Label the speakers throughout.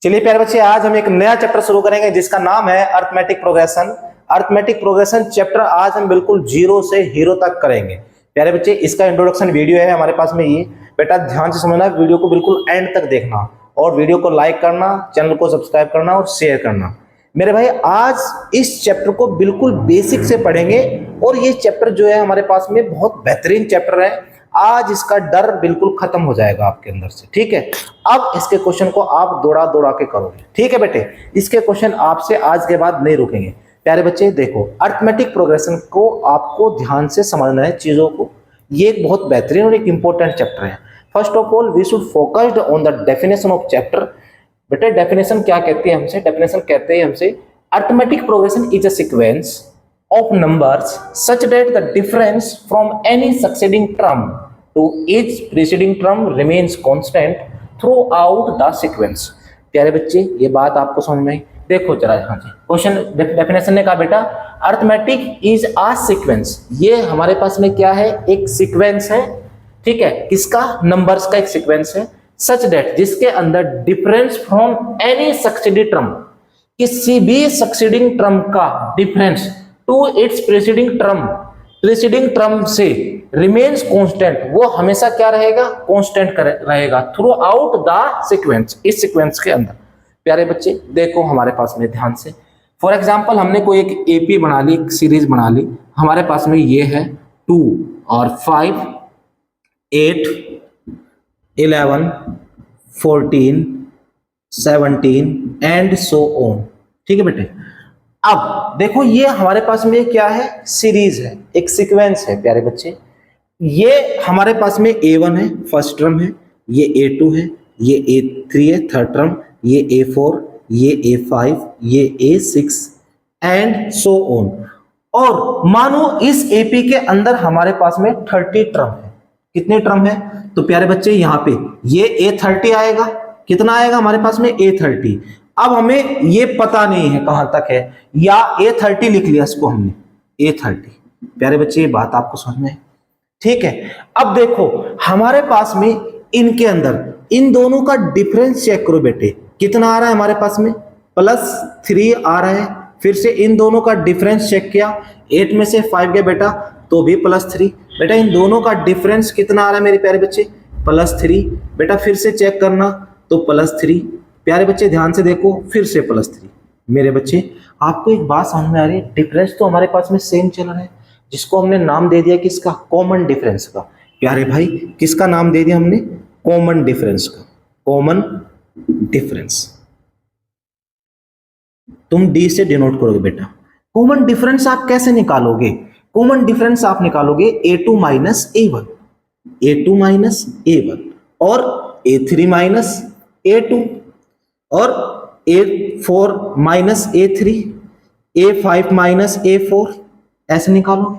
Speaker 1: चलिए प्यारे बच्चे, आज हम एक नया चैप्टर शुरू करेंगे जिसका नाम है arithmetic progression. Arithmetic progression chapter आज हम बिल्कुल जीरो से हीरो तक करेंगे। प्यारे बच्चे, इसका इंट्रोडक्शन वीडियो है हमारे पास में। ये बेटा ध्यान से समझना, वीडियो को बिल्कुल एंड तक देखना और वीडियो को लाइक करना, चैनल को सब्सक्राइब करना और शेयर करना। मेरे भाई, आज इस चैप्टर को बिल्कुल बेसिक से पढ़ेंगे और ये चैप्टर जो है हमारे पास में बहुत बेहतरीन चैप्टर है। आज इसका डर बिल्कुल खत्म हो जाएगा आपके अंदर से, ठीक है। अब इसके क्वेश्चन को आप दौड़ा दौड़ा के करोगे, ठीक है बेटे। इसके क्वेश्चन आपसे आज के बाद नहीं रुकेंगे। प्यारे बच्चे देखो, अर्थमेटिक प्रोग्रेशन को आपको ध्यान से समझना है चीजों को। ये एक बहुत बेहतरीन और एक इंपॉर्टेंट चैप्टर है। First of all we should focused on the definition of chapter. बेटे डेफिनेशन क्या कहती है हमसे? डेफिनेशन कहते हैं हमसे arithmetic progression is a sequence of numbers such that the difference from any succeeding term to each preceding term remains constant throughout the sequence। प्यारे बच्चे, ये बात आपको समझ में आई? देखो जरा यहाँ से क्वेश्चन डेफिनेशन ने कहा बेटा अर्थमेटिक इज अ सीक्वेंस। ये हमारे पास में क्या है? एक सीक्वेंस है, ठीक है। किसका? नंबर्स का एक सीक्वेंस है। सच दैट, जिसके अंदर difference from any succeeding term, किसी भी सक्सीडिंग टर्म का difference to its preceding term से रिमेन्स कांस्टेंट, वो हमेशा क्या रहेगा? कांस्टेंट रहेगा थ्रू आउट द सीक्वेंस, इस सीक्वेंस के अंदर। प्यारे बच्चे देखो हमारे पास में ध्यान से, फॉर एग्जांपल हमने कोई एक एपी बना ली, एक सीरीज बना ली। हमारे पास में ये है 2 और 5, 8, 11, 14, 17 एंड सो ऑन, ठीक है बेटे। अब देखो ये हमारे पास में क्या है? सीरीज है, एक सीक्वेंस है। प्यारे बच्चे, ये हमारे पास में A1 है, फर्स्ट टर्म है, ये A2 है, ये A3 है, थर्ड टर्म, ये A4, ये A5, ये A6 एंड सो ऑन। और मानो इस AP के अंदर हमारे पास में 30 टर्म है। कितने टर्म है? तो प्यारे बच्चे यहाँ पे ये A30 आएगा। कितना आएगा हमारे पास में? A30। अब हमें ये पता नहीं है कहां तक है, या A30 लिख लिया इसको हमने, A30। प्यारे बच्चे ये बात आपको समझ में है, ठीक है। अब देखो हमारे पास में इनके अंदर इन दोनों का डिफरेंस चेक करो बेटे। कितना आ रहा है हमारे पास में? +3 आ रहा है। फिर से इन दोनों का डिफरेंस चेक किया, 8 में से 5 गया बेटा तो भी +3। बेटा इन दोनों का डिफरेंस कितना आ रहा है मेरे प्यारे बच्चे? +3। बेटा फिर से चेक करना तो +3। प्यारे बच्चे ध्यान से देखो, फिर से +3। मेरे बच्चे आपको एक बात समझ में आ रही है? डिफरेंस तो हमारे पास में सेम चल रहा है, जिसको हमने नाम दे दिया किसका? कॉमन डिफरेंस का। प्यारे भाई किसका नाम दे दिया हमने? कॉमन डिफरेंस का। कॉमन डिफरेंस तुम डी से डिनोट करोगे बेटा। कॉमन डिफरेंस आप कैसे निकालोगे? कॉमन डिफरेंस आप निकालोगे A2 minus A1, A2 minus A1 और A3 माइनस A2 और A4 minus A3, A5 minus A4, ऐसे निकालोगे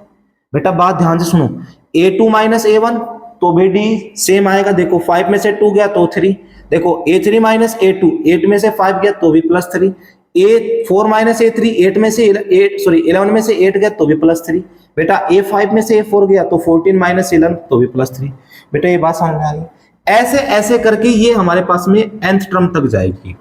Speaker 1: बेटा। बात ध्यान से सुनो, A2 माइनस A1 तो भी D सेम आएगा। देखो 5 में से 2 गया तो 3। देखो A3 माइनस A2, 8 में से 5 गया तो भी +3। A4 माइनस A3, 8 में से 11 में से 8 गया तो भी +3। बेटा A5 में से A4 गया तो 14 माइनस 11 तो भी +3। बेटा ये बात समझ में आ रही है? ऐसे ऐसे करके ये हमारे पास में nth टर्म तक जाएगी।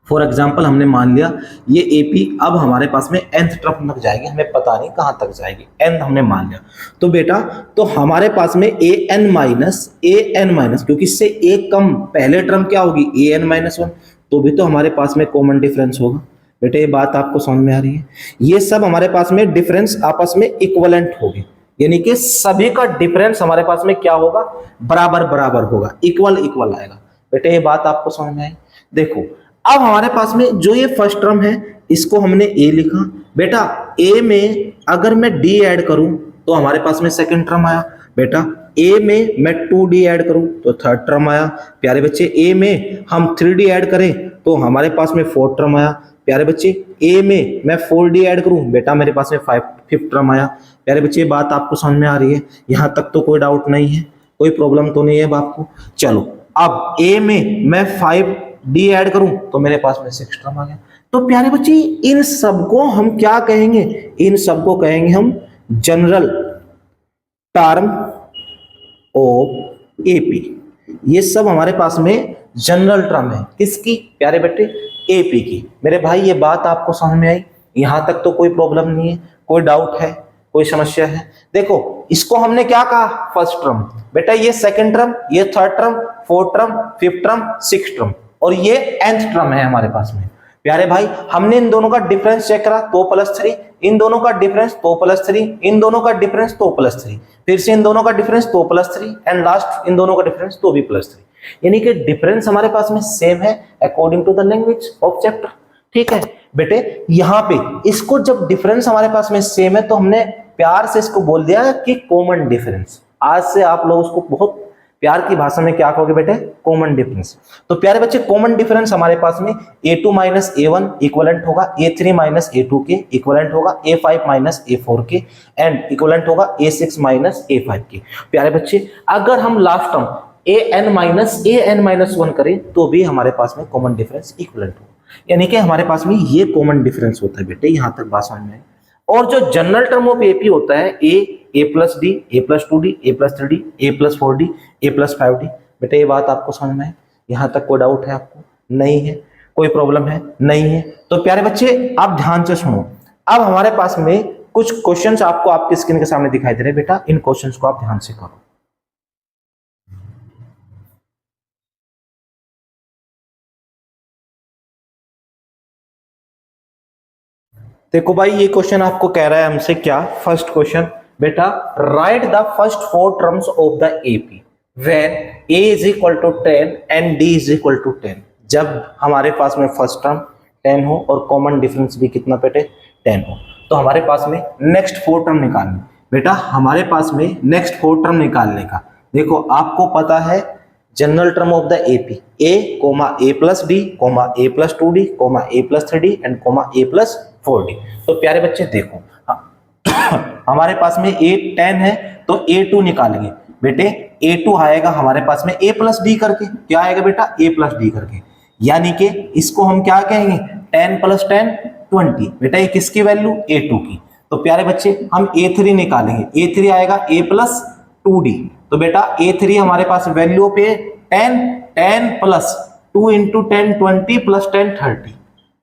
Speaker 1: फॉर एग्जांपल हमने मान लिया ये AP अब हमारे पास में nth टर्म तक जाएगी, हमें पता नहीं कहां तक जाएगी, n हमने मान लिया। तो बेटा तो हमारे पास में an माइनस क्योंकि इससे एक कम पहले टर्म क्या होगी? an-1, तो भी तो हमारे पास में कॉमन डिफरेंस होगा। बेटा ये बात आपको समझ में आ रही है? ये सब हमारे पास में डिफरेंस आपस में इक्विवेलेंट होगी, यानी कि सभी का डिफरेंस हमारे पास में क्या होगा? बराबर बराबर होगा, इक्वल इक्वल आएगा। बेटे ये बात आपको समझ में आई? देखो अब हमारे पास में जो ये फर्स्ट टर्म है इसको हमने A लिखा। बेटा A में अगर मैं D ऐड करूं तो हमारे पास में सेकंड टर्म आया। बेटा A में मैं 2D ऐड करूं तो थर्ड टर्म आया। प्यारे बच्चे A में हम 3D ऐड करें तो हमारे पास में फोर्थ टर्म आया। प्यारे बच्चे A में मैं 4D ऐड करूं, बेटा मेरे पास में फिफ्थ टर्म आया। प्यारे बच्चे बात आपको समझ में आ रही है? यहां तक तो कोई डाउट नहीं है, कोई प्रॉब्लम तो नहीं है आपको? चलो अब A में मैं 5D ऐड करूं तो मेरे पास में 6 टर्म आ गया। तो प्यारे बच्चे इन सबको हम क्या कहेंगे? इन सबको कहेंगे हम जनरल टर्म ऑफ AP। ये सब हमारे पास में जनरल टर्म है, किसकी प्यारे बेटे, एपी की। मेरे भाई ये बात आपको समझ में आई, यहां तक तो कोई प्रॉब्लम नहीं है, कोई डाउट है, कोई समस्या है? देखो इसको हमने क्या कहा, फर्स्ट टर्म। बेटा ये सेकंड टर्म, ये third term, fourth term, fifth term, sixth term और ये nth टर्म है हमारे पास में। प्यारे भाई हमने इन दोनों का डिफरेंस चेक करा तो +3, इन दोनों का डिफरेंस तो +3, इन दोनों का डिफरेंस तो +3, फिर से इन दोनों का डिफरेंस तो +3 एंड लास्ट इन दोनों का डिफरेंस तो भी +3। यानी कि डिफरेंस हमारे पास में सेम है according to the language of chapter. ठीक है बेटे, यहाँ पे इसको जब डिफरेंस हमारे पास में सेम है तो हमने प्यार से इसको बोल दिया कि कॉमन डिफरेंस। आज से आप लोग उसको बहुत प्यार की भाषा में क्या कहोगे बेटे, कॉमन डिफरेंस। तो प्यारे बच्चे कॉमन डिफरेंस हमारे पास में a2 माइनस a1 इक्वलेंट होगा a3 माइनस a2 के, इक्वलेंट होगा a5 माइनस a4 के एंड इक्वलेंट होगा a6 माइनस a5 के। प्यारे बच्चे अगर हम लास्ट टर्म an माइनस 1 करें तो भी हमारे पास में कॉमन डिफरेंस इक्वलेंट होगा, यानी कि हमारे पास में ये कॉमन डिफरेंस होता है बेटे। यहां तक बात समझ में है। और जो जनरल टर्म ऑफ एपी होता है a plus D, a plus 2d, a plus 3d, a plus 4d, a plus 5d। बेटा ये बात आपको समझ में है? यहां तक कोई डाउट है आपको? नहीं है? कोई प्रॉब्लम है? नहीं है? तो प्यारे बच्चे आप ध्यान से सुनो। अब हमारे पास में कुछ क्वेश्चंस आपको आपकी स्क्रीन के सामने दिखाई दे रहे हैं बेटा, इन क्वेश्चंस को आप ध्यान से करो। देखो भाई ये क्वेश्चन आपको कह रहा है हमसे क्या, फर्स्ट क्वेश्चन बेटा right the first 4 terms of the AP when a is equal to 10 and d is equal to 10। जब हमारे पास में फर्स्ट टर्म 10 हो और कॉमन डिफरेंस भी कितना बेटे 10 हो, तो हमारे पास में नेक्स्ट 4 टर्म निकालनी। बेटा हमारे पास में नेक्स्ट 4 टर्म निकालने का, देखो आपको पता है general term of the AP a, a plus D, a plus 2d, a plus 3d and a plus 4d। तो प्यारे बच्चे देखो हमारे पास में a 10 है तो a2 निकालेंगे। बेटे a2 आएगा हमारे पास में a प्लस डी करके, क्या आएगा बेटा a प्लस डी करके, यानी कि इसको हम क्या कहेंगे 10 प्लस 10 20। बेटा ये किसकी वैल्यू a2 की। तो प्यारे बच्चे हम a3 निकालेंगे, a3 आएगा a प्लस 2d। तो बेटा a3 हमारे पास वैल्यू पे 10 प्लस 2 इंटू 10 20 प्लस 10 30।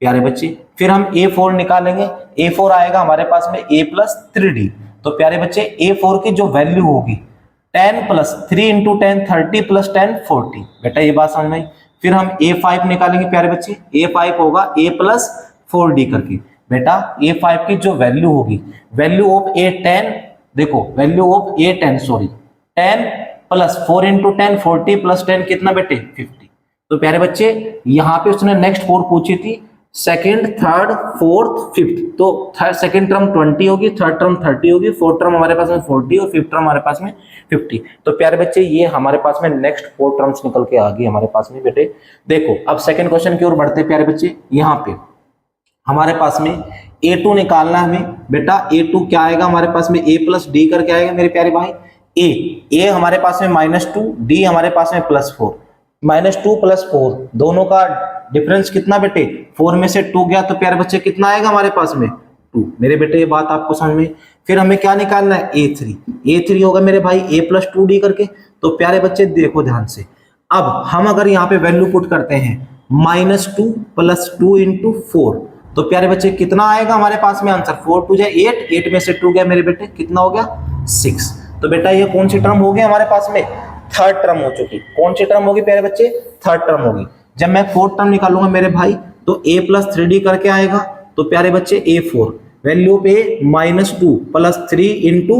Speaker 1: प्यारे बच्चे फिर हम a4 निकालेंगे, a4 आएगा हमारे पास में a प्लस 3d। तो प्यारे बच्चे a4 की जो वैल्यू होगी 10 प्लस 3 इंटू 10 30 प्लस 10 40। बेटा ये बात समझ में आई। फिर हम a5 निकालेंगे प्यारे बच्चे, a5 होगा a प्लस 4d करके। बेटा a5 की जो वैल्यू होगी, वैल्यू ऑफ a10, देखो value of a10 sorry 10 plus 4 into 10 40 plus 10 कितना बेटे 50। तो प्यारे बच्चे यहाँ पे उसने नेक्स्ट 4 पूछी थी, सेकेंड, थर्ड, फोर्थ, फिफ्थ। तो सेकेंड टर्म 20 होगी, थर्ड टर्म 30 होगी, फोर्थ टर्म हमारे पास में 40 और फिफ्थ टर्म हमारे पास में 50। तो प्यारे बच्चे ये हमारे पास में नेक्स्ट 4 टर्म्स निकल के आ गई हमारे पास में बेटे। देखो अब सेकेंड क्वेश्चन की ओर बढ़ते प्यारे बच्चे। यहाँ पे हमारे पास में a2 निकालना है हमें। बेटा a2 क्या आएगा हमारे पास में a प्लस डी करके आएगा मेरे प्यारे भाई। a हमारे पास में -2, d हमारे पास में +4। -2 + 4 दोनों का डिफरेंस कितना बेटे 4 में से 2 गया तो प्यारे बच्चे कितना आएगा हमारे पास में 2। मेरे बेटे ये बात आपको समझ में। फिर हमें क्या निकालना है a3 होगा मेरे भाई a प्लस 2d करके। तो प्यारे बच्चे देखो ध्यान से, अब हम अगर यहाँ पे वैल्यू पुट करते हैं -2 + 2 इंटू 4, तो प्यारे बच्चे कितना आएगा हमारे पास में आंसर 4 2 8, 8 में से 2 गया मेरे बेटे कितना हो गया 6। तो बेटा ये कौन सी टर्म हो गई हमारे पास में थर्ड टर्म हो चुकी। कौन सी टर्म होगी प्यारे बच्चे थर्ड टर्म होगी। जब मैं फोर्थ टर्म निकालूंगा मेरे भाई तो a प्लस 3d करके आएगा। तो प्यारे बच्चे a4 वैल्यू पे -2 + 3 इंटू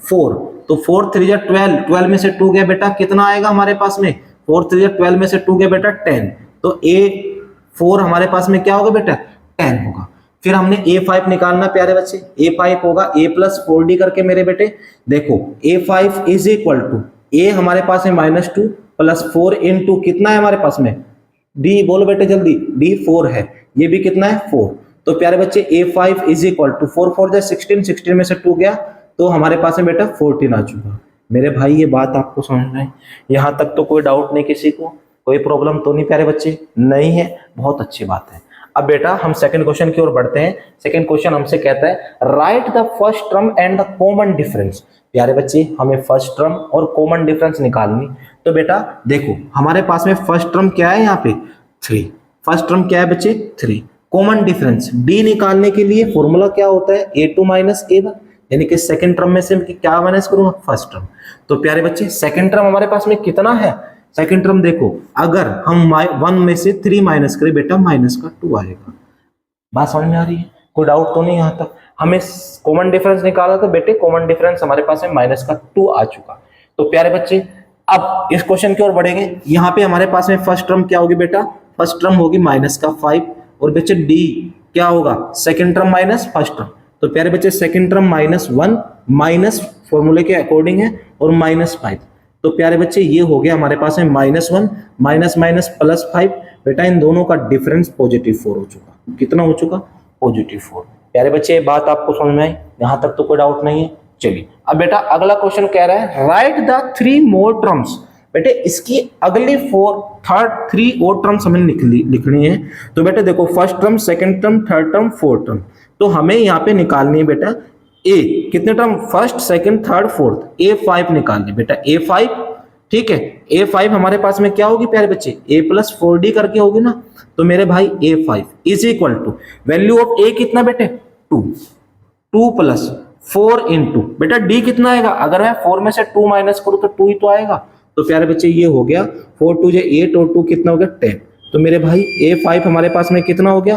Speaker 1: 4, तो 4 3 12, 12 में से 2 गया बेटा कितना आएगा हमारे पास में 4 3 12 में से 2 गया बेटा 10। तो a4 हमारे पास में क्या होगा बेटा 10 होगा। फिर हमने a5 निकालना प्यारे बच्चे, a5 होगा a प्लस 4d करके मेरे बेटे। देखो a5 is equal to a हमारे पास में -2 + 4 इंटू कितना है हमारे पास में d, बोलो बेटे जल्दी, d 4 है, ये भी कितना है 4। तो प्यारे बच्चे a5 इज इक्वल टू 4 4 16, 16 में से 2 गया तो हमारे पास में बेटा 14 आ चुका। मेरे भाई ये बात आपको समझ में, यहाँ तक तो कोई डाउट नहीं किसी को, कोई प्रॉब्लम तो नहीं प्यारे बच्चे? नहीं है, बहुत अच्छी बात है। अब बेटा हम सेकंड क्वेश्चन की ओर बढ़ते हैं। सेकंड क्वेश्चन हमसे कहता है right the first term and the common difference. प्यारे बच्चे हमें फर्स्ट टर्म और कॉमन डिफरेंस निकालनी, तो बेटा देखो हमारे पास में फर्स्ट टर्म क्या है यहाँ पे 3, फर्स्ट टर्म क्या है बच्चे 3, कॉमन डिफरेंस डी निकालने के लिए फॉर्मूला क्या होता है A2 माइनस A1, यानी कि सेकंड टर्म में से क्या माइनस करूंगा फर्स्ट टर्म। तो प्यारे बच्चे सेकंड टर्म हमारे पास में कितना है, सेकंड टर्म देखो अगर हम 1 में से 3 माइनस करें बेटा माइनस का 2 आएगा। बात समझ में आ रही है, कोई डाउट तो नहीं। यहाँ तक हमें कॉमन डिफरेंस निकाला तो बेटे कॉमन डिफरेंस हमारे पास में माइनस का 2 आ चुका। तो प्यारे बच्चे अब इस क्वेश्चन की ओर बढ़ेंगे। यहाँ पे हमारे पास में फर्स्ट टर्म क्या होगी बेटा, फर्स्ट टर्म होगी माइनस का 5 और बच्चे डी क्या होगा second term minus first term. तो प्यारे बच्चे सेकंड टर्म -1 माइनस फॉर्मूले के अकॉर्डिंग है और -5। तो प्यारे बच्चे ये हो गया हमारे पास में -1 माइनस माइनस +5। बेटा इन दोनों का डिफरेंस +4 हो चुका। कितना हो चुका, +4। प्यारे बच्चे ये बात आपको समझ में आई, यहाँ तक तो कोई डाउट नहीं है। चलिए अब बेटा अगला क्वेश्चन कह रहा है राइट द 3 मोर टर्म्स। बेटे इसकी अगली 3 और टर्म्स हमें लिखनी है। तो बेटे देखो first term, second term, third term, fourth term, तो हमें यहाँ पे निकालनी है बेटा ए कितने term, first second third fourth, A5 निकालनी बेटा A5। ठीक है A5 हमारे पास में क्या होगी प्यारे बच्चे A+4D करके होगी ना। तो मेरे भाई A5 is equal to value of A कितना बेटे 2 + 4 इंटू बेटा D कितना आएगा, अगर मैं 4 में से 2 माइनस करूँ तो 2 ही तो आएगा। तो प्यारे बच्चे ये हो गया 4 2 8 और 2 कितना हो गया 10। तो मेरे भाई A5 हमारे पास में कितना हो गया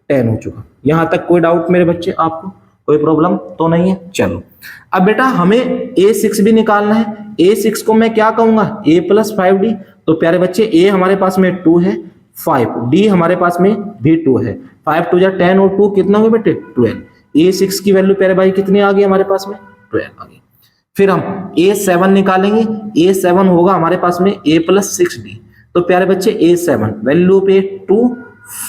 Speaker 1: 10 हो चुका। यहां तक कोई डाउट मेरे बच्चे, आपको कोई प्रॉब्लम तो नहीं है। चलो अब बेटा हमें A6 भी निकालना है। A6 को मैं क्या कहूंगा A+5D। तो प्यारे बच्चे A हमारे पास में 2 है 5, D हमारे पास में भी 2 है, 5 2 10 और 2 कितना हो गया बेटे 12। A6 की वैल्यू प्यारे भाई कितनी आ गई हमारे पास में 12 आ गई। फिर हम A7 निकालेंगे। A7 होगा हमारे पास में A+6D। तो प्यारे बच्चे A7 वैल्यू पे 2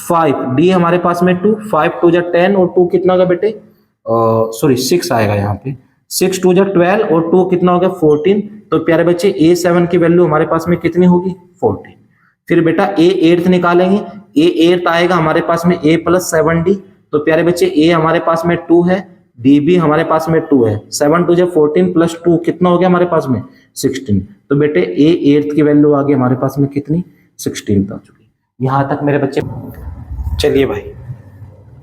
Speaker 1: 5, D हमारे पास में 2, 5 2 10 और 2 कितना होगा बेटे सॉरी 6 आएगा यहाँ पे, 6 2 12 और 2 कितना होगा 14। तो प्यारे बच्चे A7 की वैल्यू हमारे पास में कितनी होगी 14। फिर बेटा A8 निकालेंगे। A8 आएगा हमारे पास में A+7D। तो प्यारे बच्चे A हमारे पास में 2 है, D भी हमारे पास में 2 है, 7 2 14 + 2 कितना हो गया हमारे पास में 16। तो बेटे A8 की वैल्यू आ गई हमारे पास में कितनी 16 आ चुकी। यहां तक मेरे बच्चे। चलिए भाई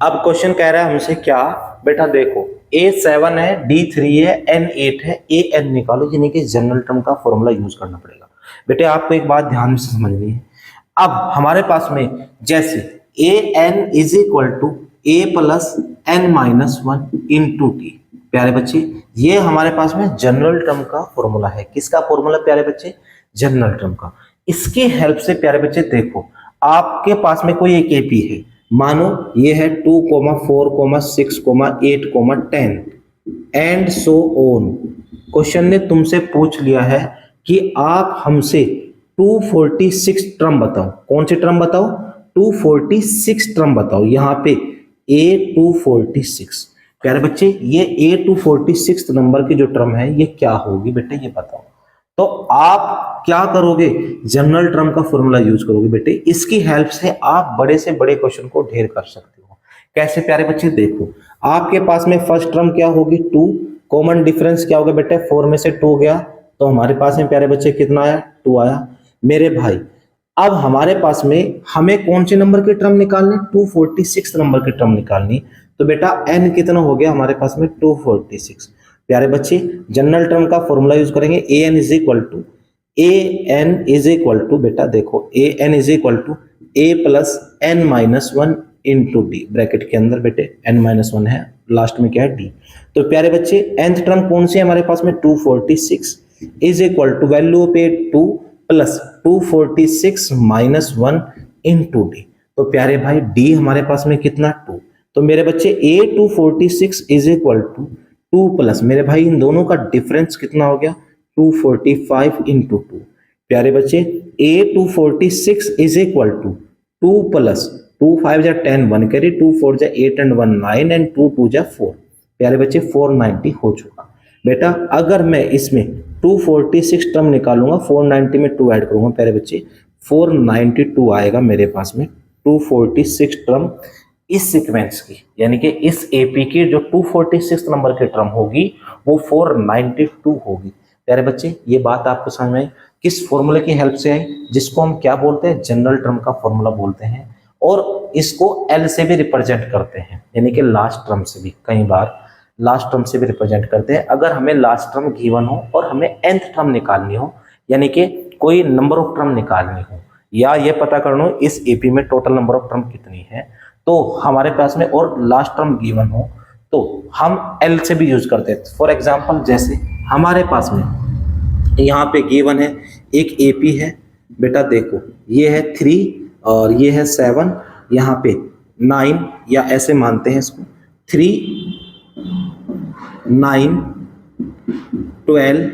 Speaker 1: अब क्वेश्चन कह रहा है हमसे क्या, बेटा देखो A7 है, D3 है, N8 है, AN निकालो, यानी कि जनरल टर्म का फॉर्मूला यूज करना पड़ेगा। बेटे आपको एक बात ध्यान से समझनी है। अब हमारे पास में जैसे AN is equal to A+n-1 into T। प्यारे बच्चे ये हमारे पास में जनरल टर्म का फॉर्मूला है। किसका फॉर्मूला प्यारे बच्चे, जनरल टर्म का। इसकी हेल्प से प्यारे बच्चे देखो आपके पास में कोई एक AP है, मानो ये है 2, 4, 6, 8, 10 एंड सो ऑन। क्वेश्चन ने तुमसे पूछ लिया है कि आप हमसे 246 टर्म बताओ। कौन सी टर्म बताओ 246 टर्म बताओ। यहाँ पे A246। प्यारे बच्चे ये A246 नंबर की जो टर्म है ये क्या होगी बेटे ये बताओ। तो आप क्या करोगे जनरल टर्म का फॉर्मूला यूज करोगे बेटे। इसकी हेल्प से आप बड़े से बड़े क्वेश्चन को ढेर कर सकते हो। कैसे प्यारे बच्चे देखो आपके पास में फर्स्ट टर्म क्या होगी 2, कॉमन डिफरेंस क्या होगा बेटे 4 में से 2 गया, तो हमारे पास में प्यारे बच्चे कितना आया 2 आया। मेरे भाई अब हमारे पास में हमें कौन से नंबर की टर्म निकालनी 246 नंबर की टर्म निकालनी। तो बेटा n कितना हो गया हमारे पास में 246। प्यारे बच्चे जनरल टर्म का फॉर्मूला यूज करेंगे an इज इक्वल टू बेटा देखो an is equal to A+n-1 into D. Bracket के अंदर बेटे n-1 है, लास्ट में क्या है d। तो प्यारे बच्चे nth टर्म कौन सी है हमारे पास में 246 इज इक्वल टू वैल्यू पे 2 + 246 - 1 इंटू डी। तो प्यारे भाई d हमारे पास में कितना 2। तो मेरे बच्चे A246 is equal to 2 plus मेरे भाई इन दोनों का डिफरेंस कितना हो गया 245 इंटू 2। प्यारे बच्चे A246 is equal to 2 plus 2 5 जा 10 1 कैरी 2 4 जा 8 एंड 1 9 एंड 2 2 जा 4। प्यारे बच्चे 490 हो चुका। बेटा अगर मैं इसमें 246 टर्म निकालूंगा 490 में 2 ऐड करूंगा प्यारे बच्चे 492 आएगा मेरे पास में 246 टर्म इस सीक्वेंस की, यानी कि इस एपी की जो 246 नंबर की टर्म होगी वो 492 होगी। प्यारे बच्चे ये बात आपको समझ में आई। किस फॉर्मूले की हेल्प से आई, जिसको हम क्या बोलते हैं, जनरल टर्म का फॉर्मूला बोलते हैं, और इसको एल से भी रिप्रेजेंट करते हैं, यानी कि लास्ट टर्म से भी, कई बार लास्ट टर्म से भी रिप्रेजेंट करते हैं। अगर हमें लास्ट टर्म गिवन हो और हमें nth टर्म निकालनी हो, यानी कि कोई नंबर ऑफ टर्म निकालनी हो, या ये पता करना हो इस एपी में टोटल नंबर ऑफ टर्म कितनी है, तो हमारे पास में और लास्ट टर्म गिवन हो तो हम एल से भी यूज करते हैं। फॉर एग्जाम्पल जैसे हमारे पास में यहाँ पे गिवन है एक एपी है बेटा, देखो ये है 3 और ये है 7, यहाँ पे 9, या ऐसे मानते हैं इसको 3, 9, 12,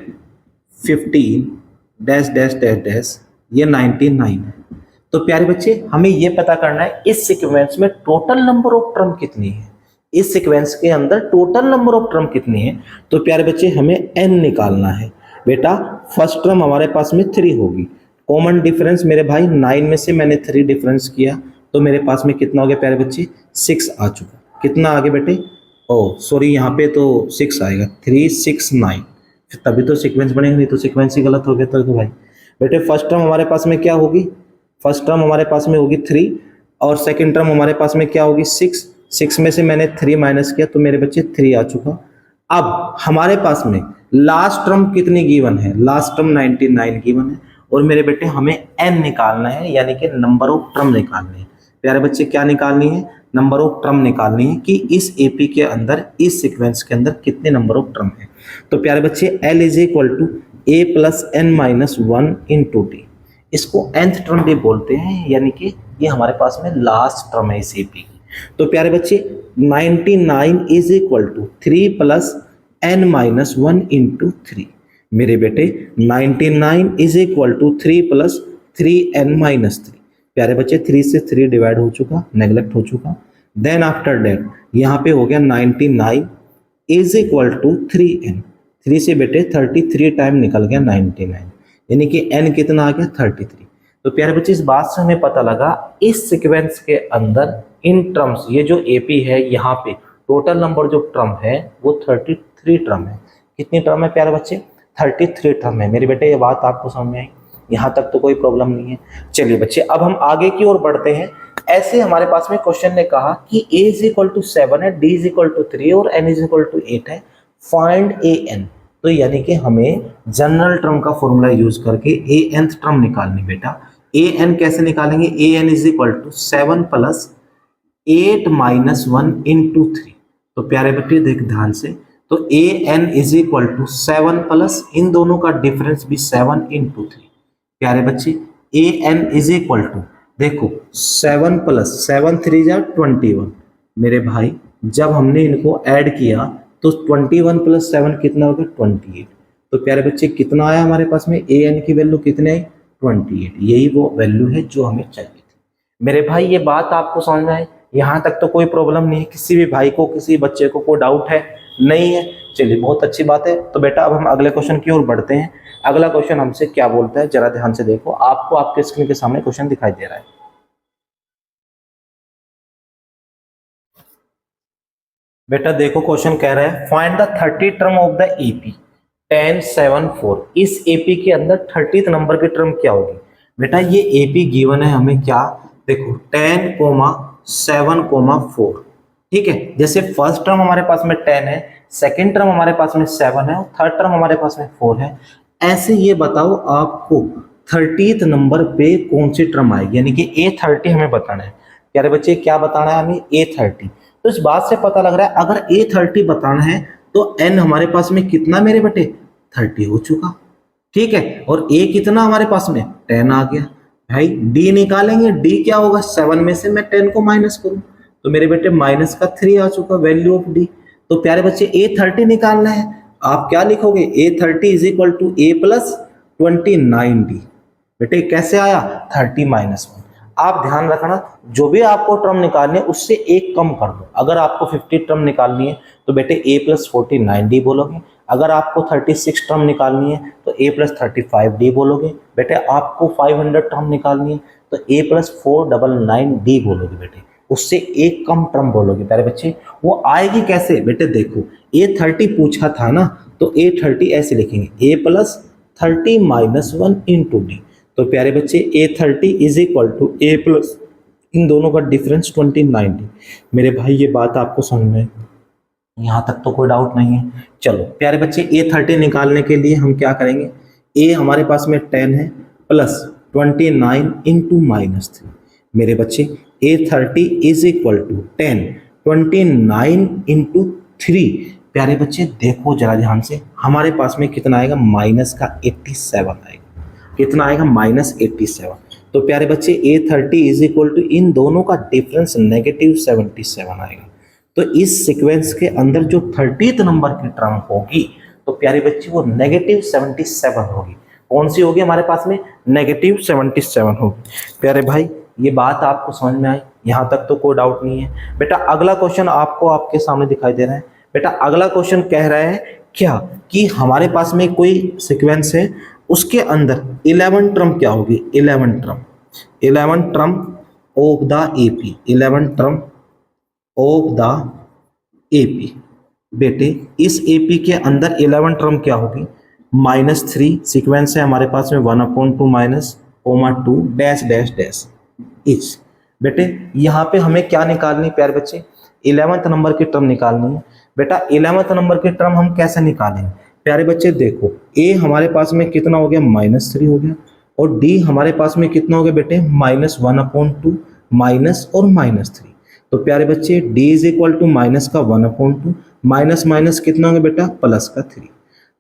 Speaker 1: 15 डैश डैश डैश डैश, ये 99 है। तो प्यारे बच्चे हमें ये पता करना है इस सीक्वेंस में टोटल नंबर ऑफ टर्म कितनी है, इस सीक्वेंस के अंदर टोटल नंबर ऑफ टर्म कितनी है। तो प्यारे बच्चे हमें n निकालना है बेटा। फर्स्ट टर्म हमारे पास में 3 होगी, कॉमन डिफरेंस मेरे भाई 9 में से मैंने 3 डिफरेंस किया तो मेरे पास में कितना हो गया प्यारे बच्चे, 6 आ चुका। कितना आगे बेटे, ओ सॉरी यहाँ पे तो 6 आएगा, 3, 6, 9, तभी तो सीक्वेंस बनेगा, नहीं तो सीक्वेंस ही गलत हो गया। तो भाई बेटे फर्स्ट टर्म हमारे पास में क्या होगी, फर्स्ट टर्म हमारे पास में होगी 3 और सेकंड टर्म हमारे पास में क्या होगी 6, 6 में से मैंने 3 माइनस किया तो मेरे बच्चे 3 आ चुका। अब हमारे पास में लास्ट टर्म कितनी गिवन है, लास्ट टर्म 99 गिवन है और मेरे बेटे हमें n निकालना है, यानी कि नंबर ऑफ टर्म निकालनी है। प्यारे बच्चे क्या निकालनी है, नंबर ऑफ टर्म निकालनी है कि इस एपी के अंदर, इस सीक्वेंस के अंदर कितने नंबर ऑफ टर्म है। तो प्यारे बच्चे L is equal to a plus n minus 1 into T, इसको nth टर्म भी बोलते हैं, यानी कि ये हमारे पास में लास्ट टर्म है इस एपी की। तो प्यारे बच्चे 99 is equal to 3 plus n minus 1 into 3, मेरे बेटे 99 is equal to 3 plus 3n minus 3। प्यारे बच्चे 3 से 3 डिवाइड हो चुका, नेग्लेक्ट हो चुका। देन आफ्टर डेट यहाँ पे हो गया 99 इज इक्वल टू 3n, 3 से बेटे 33 टाइम निकल गया 99, यानी कि n कितना आ गया 33। तो प्यारे बच्चे इस बात से हमें पता लगा इस सीक्वेंस के अंदर इन टर्म्स, ये जो एपी है यहाँ पे टोटल नंबर जो टर्म है वो 33 टर्म है। कितनी टर्म है प्यारे बच्चे, 33 टर्म है। मेरे बेटे ये बात आपको समझ में आई, यहाँ तक तो कोई प्रॉब्लम नहीं है। चलिए बच्चे अब हम आगे की ओर बढ़ते हैं। ऐसे हमारे पास में क्वेश्चन ने कहा कि a इज इक्वल टू 7 है, d इज इक्वल टू 3 और n इज इक्वल टू 8 है, फाइंड an। तो यानी कि हमें जनरल टर्म का फॉर्मूला यूज करके anth टर्म निकालनी बेटा। an कैसे निकालेंगे, an is equal to 7 plus 8 minus 1 into 3। तो प्यारे बच्चे देख ध्यान से, तो an is equal to 7 plus इन दोनों का डिफरेंस भी 7 इंटू 3। प्यारे बच्चे an इज इक्वल टू देखो 7 प्लस 7 3 जा 21। मेरे भाई जब हमने इनको ऐड किया तो 21 प्लस 7 कितना हो गया 28। तो प्यारे बच्चे कितना आया हमारे पास में, an की वैल्यू कितने आई 28। यही वो वैल्यू है जो हमें चाहिए थी। मेरे भाई ये बात आपको समझ में आई, यहाँ तक तो कोई प्रॉब्लम नहीं है, किसी भी भाई को किसी बच्चे को कोई डाउट है नहीं है। चलिए बहुत अच्छी बात है। तो बेटा अब हम अगले क्वेश्चन की ओर बढ़ते हैं। अगला क्वेश्चन हमसे क्या बोलता है जरा ध्यान से देखो, आपको आपके स्क्रीन के सामने क्वेश्चन दिखाई दे रहा है। बेटा देखो क्वेश्चन कह रहा है find the 30 term of the AP 10 7 4। इस एपी के अंदर 30th नंबर की टर्म क्या होगी। बेटा ये एपी गिवन है हमें क्या, देखो 10, 7, 4। ठीक है, जैसे फर्स्ट टर्म हमारे पास में 10 है, सेकंड टर्म हमारे पास में 7 है और थर्ड टर्म हमारे पास में 4 है। ऐसे ये बताओ आपको 30th नंबर पे कौन सी टर्म आएगी, यानी कि A30 हमें बताना है। प्यारे बच्चे क्या बताना है हमें, A30। तो इस बात से पता लग रहा है अगर A30 बताना है तो n हमारे पास में कितना मेरे बेटे 30 हो चुका। ठीक है, और A कितना हमारे पास में 10 आ गया। भाई D निकालेंगे, D क्या होगा 7 में से मैं 10 को माइनस करूं तो मेरे बेटे माइनस का 3 आ चुका वैल्यू ऑफ D। तो प्यारे बच्चे A30 निकालना है, आप क्या लिखोगे A30 is equal to A plus 29D। बेटे कैसे आया 30 माइनस 1। आप ध्यान रखना जो भी आपको टर्म निकालनी है उससे एक कम कर दो। अगर आपको 50 टर्म निकालनी है तो बेटे A प्लस 49D बोलोगे। अगर आपको 36 टर्म निकालनी है तो A प्लस 35D बोलोगे। बेटे आपको 500 टर्म निकालनी है तो A प्लस 499D बोलोगे। बेटे उससे एक कम टर्म बोलोगे। प्यारे बच्चे वो आएगी कैसे, बेटे देखो A30 पूछा था ना तो A30 ऐसे लिखेंगे A plus 30 minus 1 into D. तो प्यारे बच्चे A30 is equal to A plus इन दोनों का डिफरेंस 29D। मेरे भाई ये बात आपको समझ में, यहाँ तक तो कोई डाउट नहीं है। चलो प्यारे बच्चे A30 निकालने के लिए हम क्या करेंगे, A हमारे पास में 10 है प्लस 29 इंटू माइनस 3। मेरे बच्चे A30 is equal to 10 29 into 3। प्यारे बच्चे देखो जरा ध्यान से, हमारे पास में कितना आएगा, माइनस का 87 आएगा। कितना आएगा, माइनस 87। तो प्यारे बच्चे A30 इज इक्वल टू इन दोनों का डिफरेंस नेगेटिव 77 आएगा। तो इस सीक्वेंस के अंदर जो 30th नंबर की टर्म होगी तो प्यारे बच्चे वो नेगेटिव 77 होगी। कौन सी होगी हमारे पास में, नेगेटिव 77 होगी। प्यारे भाई ये बात आपको समझ में आई, यहाँ तक तो कोई डाउट नहीं है। बेटा अगला क्वेश्चन आपको आपके सामने दिखाई दे रहा है। बेटा अगला क्वेश्चन कह रहा है क्या कि हमारे पास में कोई सीक्वेंस है, उसके अंदर 11 टर्म क्या होगी, 11 term of the AP, 11 term of the AP. बेटे इस एपी के अंदर 11 टर्म क्या होगी, -3 सीक्वेंस है हमारे पास में 1/2 minus comma 2 dash dash dash इच। बेटे यहाँ पे हमें क्या निकालनी है प्यारे बच्चे, 11th नंबर की टर्म निकालनी है। बेटा 11th नंबर की टर्म हम कैसे निकालेंगे प्यारे बच्चे, देखो ए हमारे पास में कितना हो गया, -3 हो गया, और डी हमारे पास में कितना हो गया बेटे, -1/2 माइनस और -3। तो प्यारे बच्चे d is equal to minus का 1/2 माइनस माइनस कितना होगा बेटा, प्लस का 3।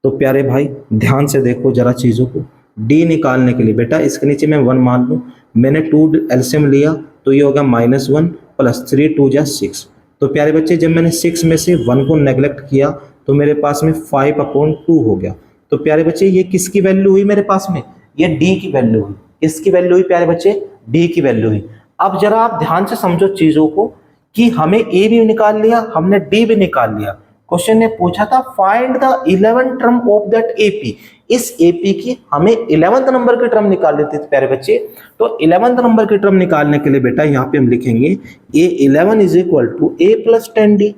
Speaker 1: तो प्यारे भाई ध्यान से देखो जरा चीज़ों को, d निकालने के लिए बेटा इसके नीचे मैं 1 मान लूँ, मैंने 2 एलसीएम लिया तो ये होगा -1 प्लस 3 2 जा 6। तो प्यारे बच्चे जब मैंने 6 में से 1 को नेग्लेक्ट किया तो मेरे पास में 5/2 हो गया। तो प्यारे बच्चे ये किसकी वैल्यू हुई मेरे पास में, ये d की वैल्यू हुई। किसकी वैल्यू हुई प्यारे बच्चे, d की वैल्यू हुई। अब जरा आप ध्यान से समझो चीजों को कि हमें a भी निकाल लिया, हमने d भी निकाल लिया। क्वेश्चन ने पूछा था find the 11 term of that AP. इस एपी की हमें 11th नंबर की टर्म निकाल लेते थे प्यारे बच्चे। तो 11th नंबर की टर्म निकालने के लिए बेटा यहाँ पे हम लिखेंगे A11 is equal to A plus 10D।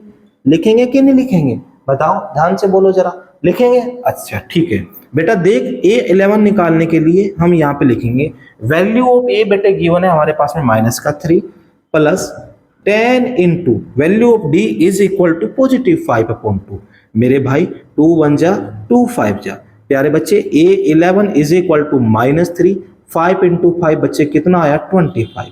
Speaker 1: लिखेंगे कि नहीं लिखेंगे, बताओ ध्यान से बोलो जरा, लिखेंगे। अच्छा ठीक है बेटा, देख A11 निकालने के लिए हम यहाँ पे लिखेंगे वैल्यू ऑफ A बेटे गिवन है हमारे पास में -3 plus 10 into value of D is equal to +5/2। मेरे भाई 2 1 जा 2 5 जा। प्यारे बच्चे A11 is equal to -3, 5 into 5 बच्चे कितना आया 25।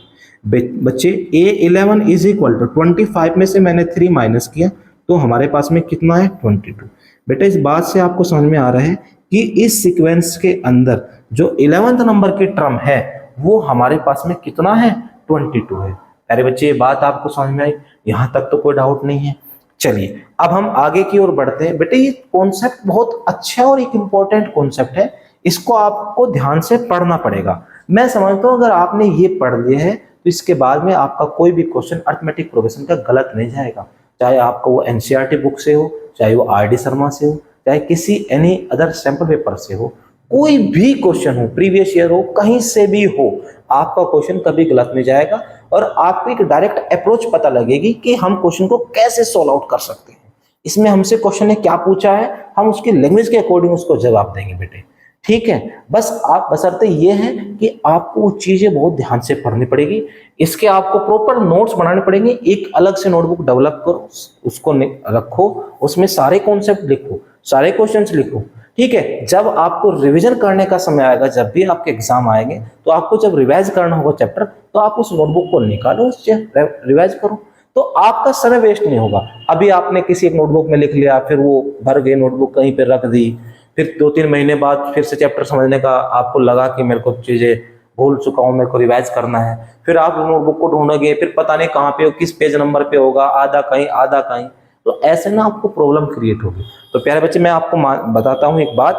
Speaker 1: बच्चे A11 इज इक्वल टू 25 में से मैंने 3 माइनस किया तो हमारे पास में कितना है 22। बेटा इस बात से आपको समझ में आ रहा है कि इस सीक्वेंस के अंदर जो 11th नंबर की टर्म है वो हमारे पास में कितना है 22 है। अरे बच्चे ये बात आपको समझ में आई, यहाँ तक तो कोई डाउट नहीं है। चलिए अब हम आगे की ओर बढ़ते हैं। बेटे ये कॉन्सेप्ट बहुत अच्छा और एक इम्पोर्टेंट कॉन्सेप्ट है, इसको आपको ध्यान से पढ़ना पड़ेगा। मैं समझता हूँ अगर आपने ये पढ़ लिया है तो इसके बाद में आपका कोई भी क्वेश्चन अरिथमेटिक प्रोग्रेशन का गलत नहीं जाएगा, चाहे आपको वो एनसीईआरटी बुक से हो, चाहे वो आर डी शर्मा से हो, चाहे किसी एनी अदर सैंपल पेपर से हो, कोई भी क्वेश्चन हो, प्रीवियस ईयर हो, कहीं से भी हो, आपका क्वेश्चन कभी गलत नहीं जाएगा और आपको एक डायरेक्ट अप्रोच पता लगेगी कि हम क्वेश्चन को कैसे सॉल्व आउट कर सकते हैं। इसमें हमसे क्वेश्चन ने क्या पूछा है, हम उसकी लैंग्वेज के अकॉर्डिंग उसको जवाब देंगे बेटे, ठीक है। बस आप बशर्ते ये है कि आपको वो चीजें बहुत ध्यान से पढ़नी पड़ेगी, इसके आपको प्रॉपर नोट्स बनाने पड़ेंगे। एक अलग से नोटबुक डेवलप करो, उसको रखो, उसमें सारे कॉन्सेप्ट लिखो, सारे क्वेश्चंस लिखो, ठीक है। जब आपको रिवीजन करने का समय आएगा, जब भी आपके एग्जाम आएंगे तो आपको जब रिवाइज करना होगा चैप्टर, तो आप उस नोटबुक को निकालो, उससे रिवाइज करो, तो आपका समय वेस्ट नहीं होगा। अभी आपने किसी एक नोटबुक में लिख लिया, फिर वो भर गई नोटबुक कहीं पर रख दी, फिर 2-3 महीने बाद फिर से चैप्टर समझने का आपको लगा कि मेरे को चीजें भूल चुका हूँ, मेरे को रिवाइज करना है, फिर आप नोटबुक को ढूंढोगे, फिर पता नहीं कहाँ पे हो, किस पेज नंबर पे होगा, आधा कहीं आधा कहीं, तो ऐसे ना आपको प्रॉब्लम क्रिएट होगी। तो प्यारे बच्चे मैं आपको बताता हूँ एक बात,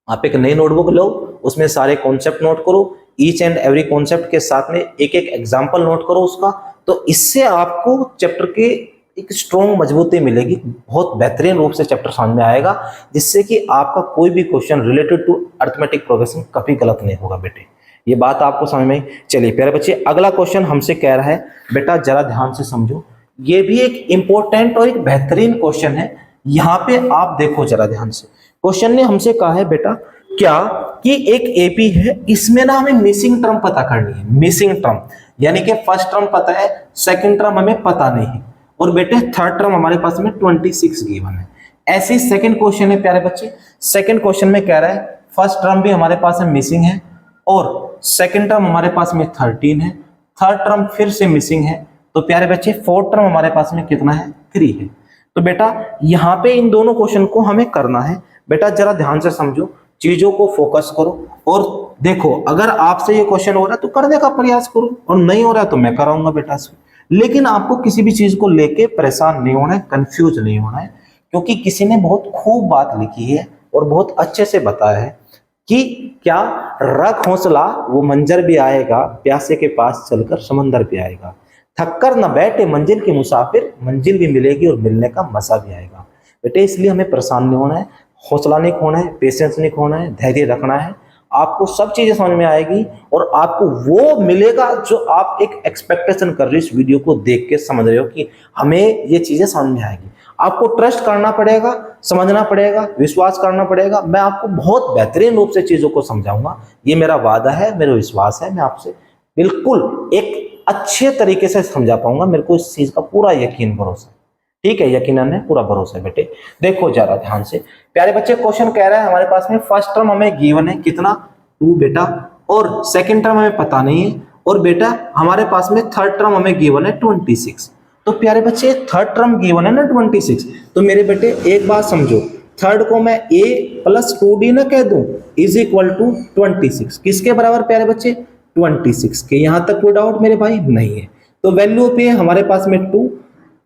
Speaker 1: आप एक नई नोटबुक लो, उसमें सारे कॉन्सेप्ट नोट करो, ईच एंड एवरी कॉन्सेप्ट के साथ में एक एक एग्जाम्पल नोट करो उसका, तो इससे आपको चैप्टर के एक स्ट्रॉन्ग मजबूती मिलेगी, बहुत बेहतरीन रूप से चैप्टर समझ में आएगा, जिससे कि आपका कोई भी question related to arithmetic progression कभी गलत नहीं होगा बेटे। ये बात आपको समझ में। चलिए प्यारे बच्चे अगला क्वेश्चन हमसे कह रहा है, बेटा जरा ध्यान से समझो, ये भी एक इंपॉर्टेंट और एक बेहतरीन क्वेश्चन है। यहाँ पे आप देखो जरा ध्यान से, क्वेश्चन ने हमसे कहा है बेटा क्या कि एक एपी है, इसमें ना हमें मिसिंग टर्म पता करनी है। मिसिंग टर्म यानी कि फर्स्ट टर्म पता है, सेकंड टर्म हमें पता नहीं है, और बेटे थर्ड टर्म हमारे पास में 26 गिवन है। ऐसे सेकंड क्वेश्चन है प्यारे बच्चे, सेकंड क्वेश्चन में कह रहा है फर्स्ट टर्म भी हमारे पास में मिसिंग है और सेकंड टर्म हमारे पास में 13 है, थर्ड टर्म फिर से मिसिंग है, तो प्यारे बच्चे फोर्थ टर्म हमारे पास में कितना है, 3 है। तो बेटा यहाँ पे इन दोनों क्वेश्चन को हमें करना है। बेटा जरा ध्यान से समझो, चीजों को फोकस करो और देखो, अगर आपसे ये क्वेश्चन हो रहा है तो करने का प्रयास करो, और नहीं हो रहा है तो मैं कराऊंगा बेटा से। लेकिन आपको किसी भी चीज को लेके परेशान नहीं होना है, कंफ्यूज नहीं होना है, क्योंकि किसी ने बहुत खूब बात लिखी है और बहुत अच्छे से बताया है कि क्या रख हौसला वो मंजर भी आएगा, प्यासे के पास चलकर समंदर भी आएगा, थककर न बैठे मंजिल के मुसाफिर, मंजिल भी मिलेगी और मिलने का मजा भी आएगा। बेटे इसलिए हमें परेशान नहीं होना है, हौसला नहीं खोना है, पेशेंस नहीं खोना है, धैर्य रखना है। आपको सब चीजें समझ में आएगी और आपको वो मिलेगा जो आप एक एक्सपेक्टेशन कर रहे हो, इस वीडियो को देख के समझ रहे हो कि हमें ये चीजें समझ में आएगी। आपको ट्रस्ट करना पड़ेगा, समझना पड़ेगा, विश्वास करना पड़ेगा। मैं आपको बहुत बेहतरीन रूप से चीजों को समझाऊंगा, ये मेरा वादा है, मेरा विश्वास है। मैं आपसे बिल्कुल एक अच्छे तरीके से समझा पाऊंगा, मेरे को इस चीज का पूरा यकीन भरोसा है। ठीक है, यकीनन है, पूरा भरोसा है। बेटे देखो जरा ध्यान से प्यारे बच्चे, क्वेश्चन कह रहा है हमारे पास में फर्स्ट टर्म हमें गिवन है कितना, 2 बेटा, और सेकंड टर्म हमें पता नहीं है, और बेटा हमारे पास में थर्ड टर्म हमें गिवन है 26। तो प्यारे बच्चे थर्ड टर्म गिवन है ना 26, तो मेरे बेटे एक बात समझो, थर्ड को मैं a + 2d ना कह दूं इज इक्वल टू 26, किसके बराबर प्यारे बच्चे, 26 के। यहां तक कोई डाउट मेरे भाई नहीं है। तो वैल्यू ऑफ a हमारे पास में 2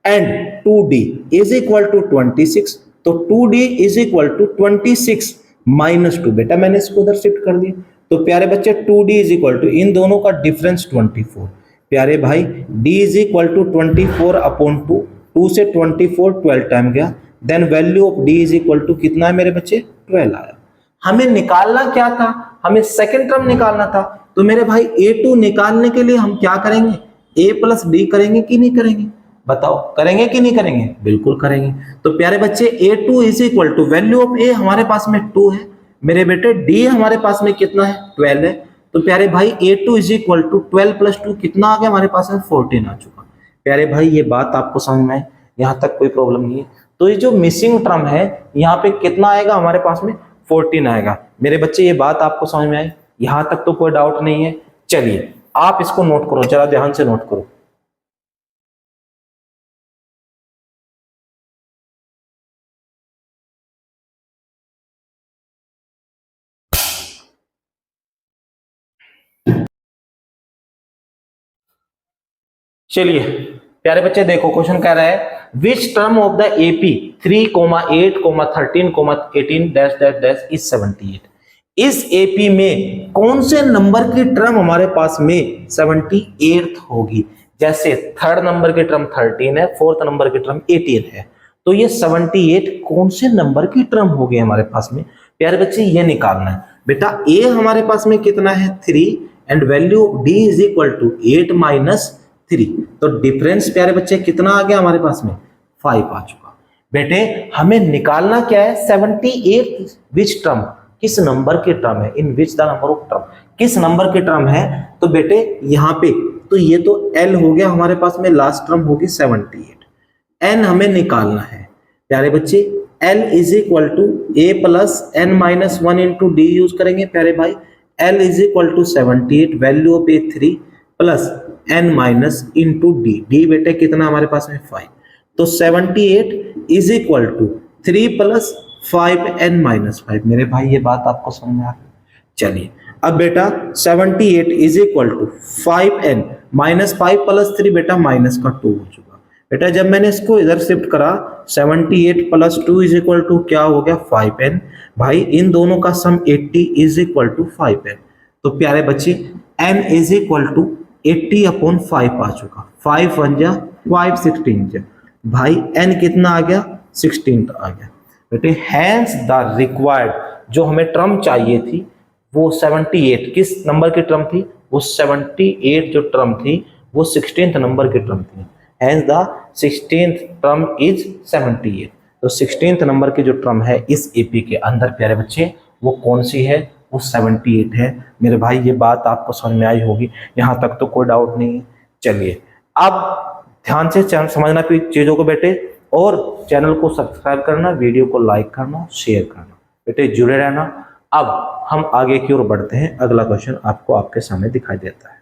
Speaker 1: and 2d is equal to 26, तो 2d is equal to 26 minus 2। बेटा मैंने इसको उधर शिफ्ट कर दिया, तो प्यारे बच्चे 2d इज इक्वल टू, इन दोनों का डिफरेंस 24। प्यारे भाई d is equal to 24 upon 2, 2 से 24 12 टाइम गया, then value of d is equal to कितना है मेरे बच्चे, 12 आया। हमें निकालना क्या था, हमें सेकंड टर्म निकालना था। तो मेरे भाई a2 निकालने के लिए हम क्या करेंगे, a + d करेंगे कि नहीं करेंगे, बताओ करेंगे कि नहीं करेंगे, बिल्कुल करेंगे। तो प्यारे बच्चे a2 is equal to, value of a हमारे पास में 2 है मेरे बेटे, d हमारे पास में कितना है, 12 है। तो प्यारे भाई a2 इज इक्वल टू 12 + 2 कितना आ गया हमारे पास में, 14 आ चुका। प्यारे भाई ये बात आपको समझ में आए, यहाँ तक कोई प्रॉब्लम नहीं है। तो ये जो मिसिंग टर्म है यहाँ पे कितना आएगा हमारे पास में, 14 आएगा। मेरे बच्चे ये बात आपको समझ में आई, यहाँ तक तो कोई डाउट नहीं है। चलिए आप इसको नोट करो, जरा ध्यान से नोट करो। चलिए प्यारे बच्चे देखो, क्वेश्चन कह रहा है which term of the AP 3, 8, 13, 18 dash dash dash is 78। इस एपी में कौन से नंबर की टर्म हमारे पास में 78 होगी। जैसे थर्ड नंबर की टर्म 13 है, फोर्थ नंबर की टर्म 18 है, तो ये 78 कौन से नंबर की टर्म होगी हमारे पास में। प्यारे बच्चे ये निकालना है। बेटा a हमारे पास में कितना है, 3, and value of d is equal to 8 - 3, तो डिफरेंस प्यारे बच्चे कितना आ गया हमारे पास में, 5 आ चुका। बेटे हमें निकालना क्या है, 78 विच टर्म, किस नंबर की टर्म है, in which the number of term, किस नंबर की टर्म है। तो बेटे यहाँ पे तो ये तो L हो गया हमारे पास में, लास्ट टर्म होगी 78, N हमें निकालना है प्यारे बच्चे, L is equal to a + n - 1 into d use करेंगे प्यारे भाई। L is equal to 78, value of a 3 + n - into d, d बेटे कितना हमारे पास में, 5, तो 78 इज इक्वल टू 3 + 5n - 5। मेरे भाई ये बात आपको समझ में आ गई। चलिए अब बेटा 78 इज इक्वल टू 5n - 5 + 3 बेटा माइनस का 2 हो चुका। बेटा जब मैंने इसको इधर शिफ्ट करा, 78 + 2 इज इक्वल टू क्या हो गया, 5n। भाई इन दोनों का सम 80 इज इक्वल टू 5n। तो प्यारे बच्चे n इज इक्वल टू 80/5 आ चुका, 5 1 जा 5 16 जा, भाई n कितना आ गया, 16 आ गया। बेटे हैंस द रिक्वायर्ड, जो हमें टर्म चाहिए थी वो 78, किस नंबर की टर्म थी, वो 78 जो टर्म थी वो 16th नंबर की टर्म थी। Hence the 16th term is 78, तो 16th नंबर की जो टर्म है इस एपी के अंदर प्यारे बच्चे वो कौन सी है, वो 78 है। मेरे भाई ये बात आपको समझ में आई होगी, यहाँ तक तो कोई डाउट नहीं है। चलिए अब ध्यान से समझना चीज़ों को बेटे, और चैनल को सब्सक्राइब करना, वीडियो को लाइक करना, शेयर करना, बेटे जुड़े रहना। अब हम आगे की ओर बढ़ते हैं, अगला क्वेश्चन आपको आपके सामने दिखाई देता है।